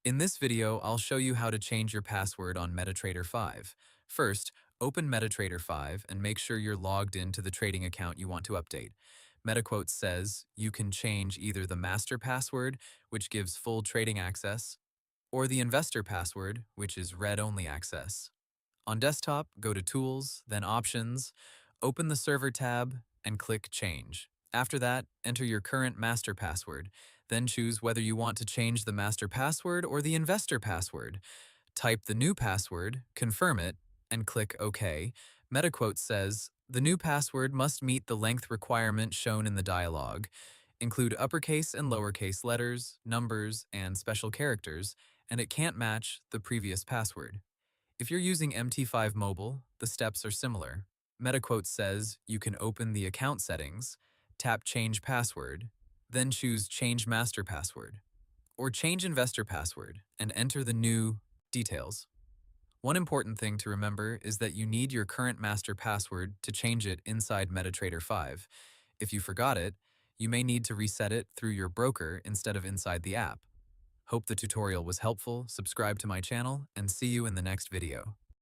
In this video, I'll show you how to change your password on MetaTrader 5. First, open MetaTrader 5 and make sure you're logged into the trading account you want to update. MetaQuote says you can change either the master password, which gives full trading access, or the investor password, which is read-only access. On desktop, go to Tools, then Options, open the Server tab, and click Change. After that, enter your current master password, then choose whether you want to change the master password or the investor password. Type the new password, confirm it, and click OK. MetaQuote says, the new password must meet the length requirement shown in the dialog. Include uppercase and lowercase letters, numbers, and special characters, and it can't match the previous password. If you're using MT5 Mobile, the steps are similar. MetaQuote says you can open the account settings, tap Change Password, then choose Change Master Password, or Change Investor Password, and enter the new details. One important thing to remember is that you need your current master password to change it inside MetaTrader 5. If you forgot it, you may need to reset it through your broker instead of inside the app. Hope the tutorial was helpful, subscribe to my channel, and see you in the next video.